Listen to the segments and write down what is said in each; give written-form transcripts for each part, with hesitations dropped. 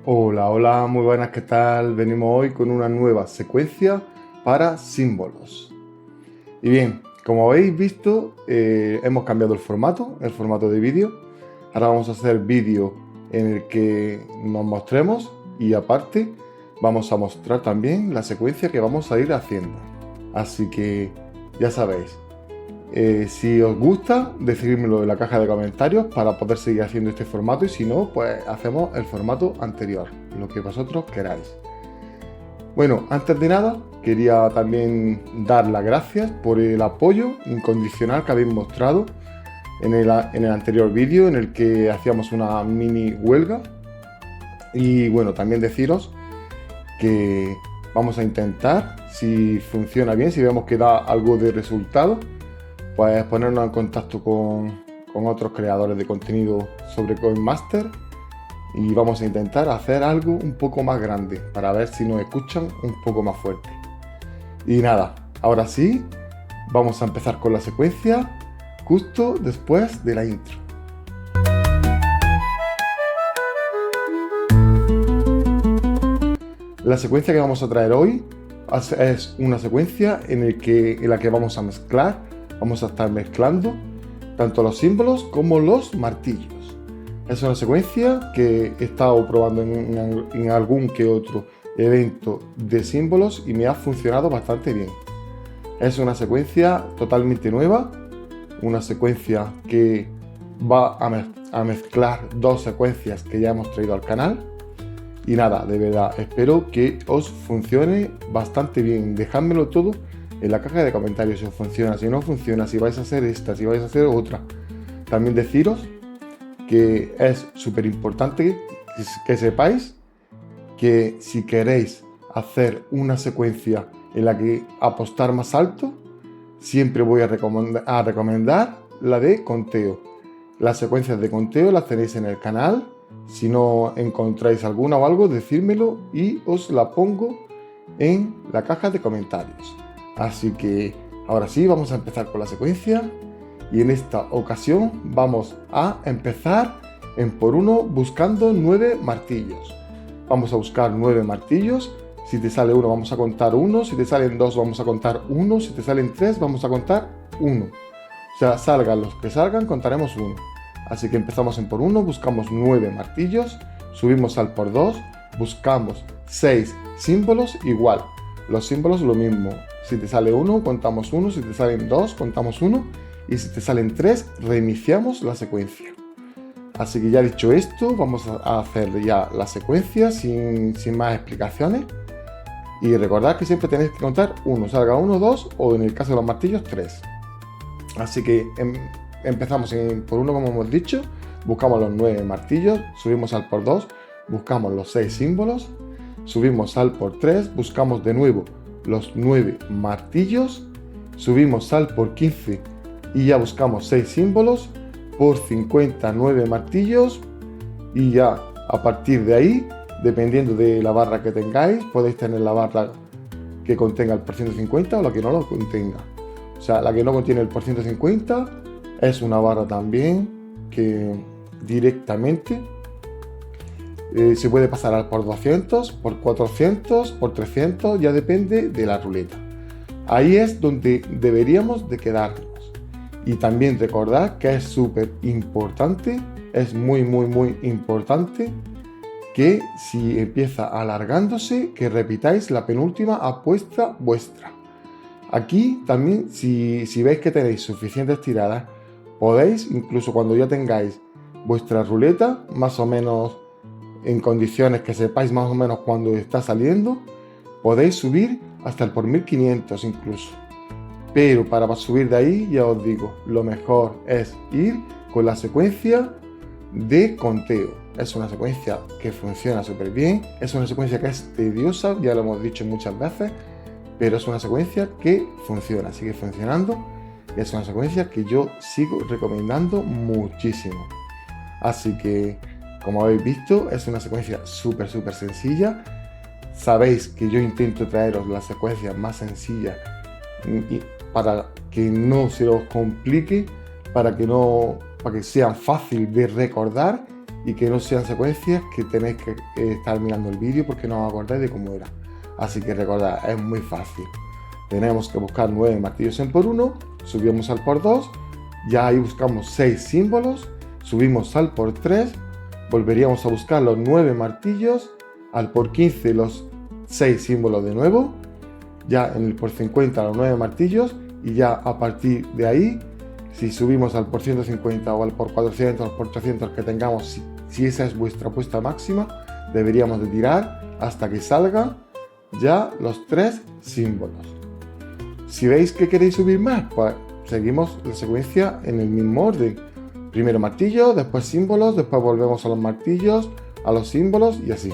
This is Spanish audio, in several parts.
Hola, hola, muy buenas, ¿qué tal? Venimos hoy con una nueva secuencia para símbolos. Y bien, como habéis visto, hemos cambiado el formato de vídeo. Ahora vamos a hacer vídeo en el que nos mostremos y aparte vamos a mostrar también la secuencia que vamos a ir haciendo. Así que ya sabéis, si os gusta, decídmelo en la caja de comentarios para poder seguir haciendo este formato y si no, pues hacemos el formato anterior, lo que vosotros queráis. Bueno, antes de nada, quería también dar las gracias por el apoyo incondicional que habéis mostrado en el anterior vídeo en el que hacíamos una mini huelga. Y bueno, también deciros que vamos a intentar, si funciona bien, si vemos que da algo de resultado, pues ponernos en contacto con otros creadores de contenido sobre CoinMaster y vamos a intentar hacer algo un poco más grande para ver si nos escuchan un poco más fuerte. Y nada, ahora sí, vamos a empezar con la secuencia justo después de la intro. La secuencia que vamos a traer hoy es una secuencia en la que vamos a mezclar, vamos a estar mezclando tanto los símbolos como los martillos. Es una secuencia que he estado probando en algún que otro evento de símbolos y me ha funcionado bastante bien. Es una secuencia totalmente nueva, una secuencia que va a mezclar dos secuencias que ya hemos traído al canal. Y nada, de verdad, espero que os funcione bastante bien. Dejádmelo todo en la caja de comentarios si os funciona, si no funciona, si vais a hacer esta, si vais a hacer otra. También deciros que es súper importante que sepáis que si queréis hacer una secuencia en la que apostar más alto, siempre voy a recomendar la de conteo. Las secuencias de conteo las tenéis en el canal. Si no encontráis alguna o algo, decírmelo y os la pongo en la caja de comentarios. Así que ahora sí, vamos a empezar con la secuencia. Y en esta ocasión vamos a empezar en por uno buscando 9 martillos. Vamos a buscar 9 martillos. Si te sale uno vamos a contar 1, si te salen 2 vamos a contar 1, si te salen 3 vamos a contar 1. O sea, salgan los que salgan, contaremos 1. Así que empezamos en por 1, buscamos 9 martillos, subimos al por 2, buscamos 6 símbolos igual. Los símbolos lo mismo. Si te sale 1, contamos 1, si te salen 2, contamos 1. Y si te salen 3, reiniciamos la secuencia. Así que ya dicho esto, vamos a hacer ya la secuencia sin más explicaciones. Y recordad que siempre tenéis que contar 1, salga 1, 2 o en el caso de los martillos 3. Así que empezamos por 1 como hemos dicho, buscamos los 9 martillos, subimos al por 2, buscamos los 6 símbolos, subimos al por 3, buscamos de nuevo los 9 martillos, subimos al por 15 y ya buscamos 6 símbolos, por 59 martillos y ya a partir de ahí, dependiendo de la barra que tengáis, podéis tener la barra que contenga el por 150 o la que no lo contenga. O sea, la que no contiene el por 150 es una barra también que directamente se puede pasar al por 200, por 400, por 300, ya depende de la ruleta. Ahí es donde deberíamos de quedarnos. Y también recordad que es súper importante, es muy importante que si empieza alargándose, que repitáis la penúltima apuesta vuestra. Aquí también, si veis que tenéis suficientes tiradas, podéis, incluso cuando ya tengáis vuestra ruleta, más o menos en condiciones que sepáis más o menos cuándo está saliendo, podéis subir hasta el por 1500 incluso. Pero para subir de ahí, ya os digo, lo mejor es ir con la secuencia de conteo. Es una secuencia que funciona súper bien, es una secuencia que es tediosa, ya lo hemos dicho muchas veces, pero es una secuencia que funciona, sigue funcionando y es una secuencia que yo sigo recomendando muchísimo. Así que, como habéis visto, es una secuencia súper sencilla. Sabéis que yo intento traeros las secuencias más sencillas para que no se os complique, para que sean fácil de recordar y que no sean secuencias que tenéis que estar mirando el vídeo porque no os acordáis de cómo era. Así que recordad, es muy fácil. Tenemos que buscar 9 martillos en por 1, subimos al por 2, ya ahí buscamos 6 símbolos, subimos al por 3, volveríamos a buscar los 9 martillos, al por 15 los 6 símbolos de nuevo, ya en el por 50 los 9 martillos, y ya a partir de ahí, si subimos al por 150 o al por 400 o por 300 que tengamos, si esa es vuestra apuesta máxima, deberíamos de tirar hasta que salgan ya los 3 símbolos. Si veis que queréis subir más, pues seguimos la secuencia en el mismo orden. Primero martillo, después símbolos, después volvemos a los martillos, a los símbolos y así.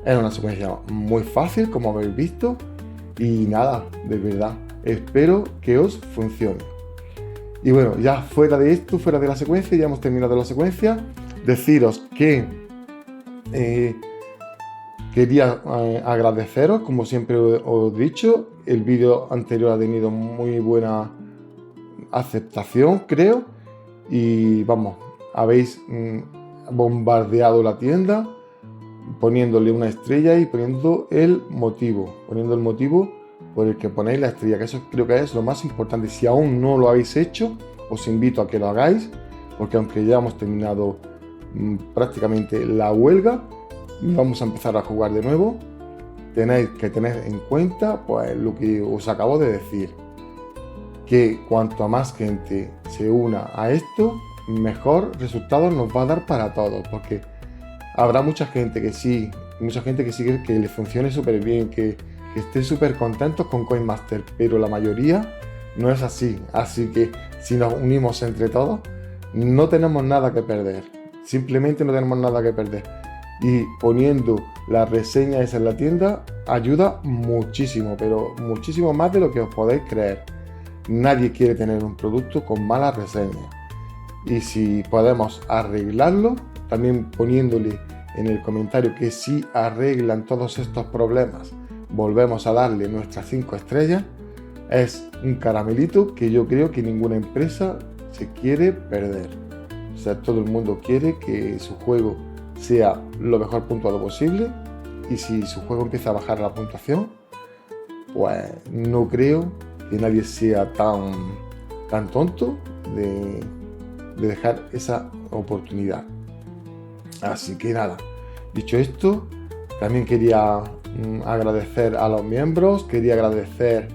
Es una secuencia muy fácil, como habéis visto. Y nada, de verdad, espero que os funcione. Y bueno, ya fuera de esto, fuera de la secuencia, ya hemos terminado la secuencia. Deciros que quería agradeceros, como siempre os he dicho, el vídeo anterior ha tenido muy buena aceptación, creo, y vamos, habéis bombardeado la tienda poniéndole una estrella y poniendo el motivo por el que ponéis la estrella, que eso creo que es lo más importante. Si aún no lo habéis hecho, os invito a que lo hagáis, porque aunque ya hemos terminado prácticamente la huelga, vamos a empezar a jugar de nuevo. Tenéis que tener en cuenta pues lo que os acabo de decir, que cuanto más gente se una a esto, mejor resultados nos va a dar para todos, porque habrá mucha gente que sí que le funcione súper bien, que estén súper contentos con Coinmaster, pero la mayoría no es así. Así que si nos unimos entre todos, no tenemos nada que perder, simplemente no tenemos nada que perder. Y poniendo la reseña esa en la tienda ayuda muchísimo, pero muchísimo más de lo que os podéis creer. Nadie quiere tener un producto con malas reseñas. Y si podemos arreglarlo, también poniéndole en el comentario que si arreglan todos estos problemas, volvemos a darle nuestras 5 estrellas, es un caramelito que yo creo que ninguna empresa se quiere perder. O sea, todo el mundo quiere que su juego sea lo mejor puntuado posible, y si su juego empieza a bajar la puntuación, pues no creo que nadie sea tan tonto de dejar esa oportunidad. Así que nada, dicho esto, también quería agradecer a los miembros, quería agradecer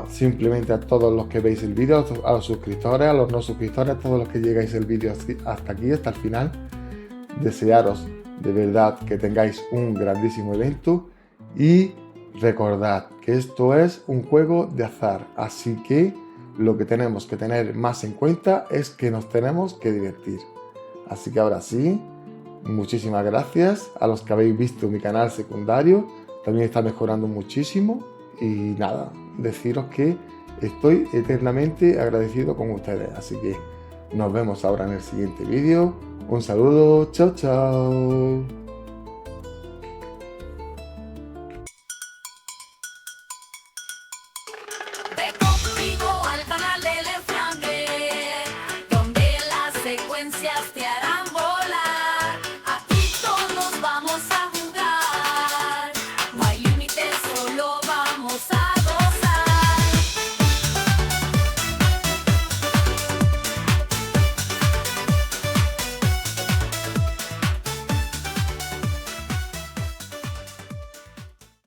simplemente a todos los que veis el vídeo, a los suscriptores, a los no suscriptores, a todos los que llegáis el vídeo hasta aquí, hasta el final. Desearos de verdad que tengáis un grandísimo evento y recordad que esto es un juego de azar, así que lo que tenemos que tener más en cuenta es que nos tenemos que divertir. Así que ahora sí, muchísimas gracias a los que habéis visto mi canal secundario, también está mejorando muchísimo, y nada, deciros que estoy eternamente agradecido con ustedes. Así que nos vemos ahora en el siguiente vídeo. Un saludo, chao chao.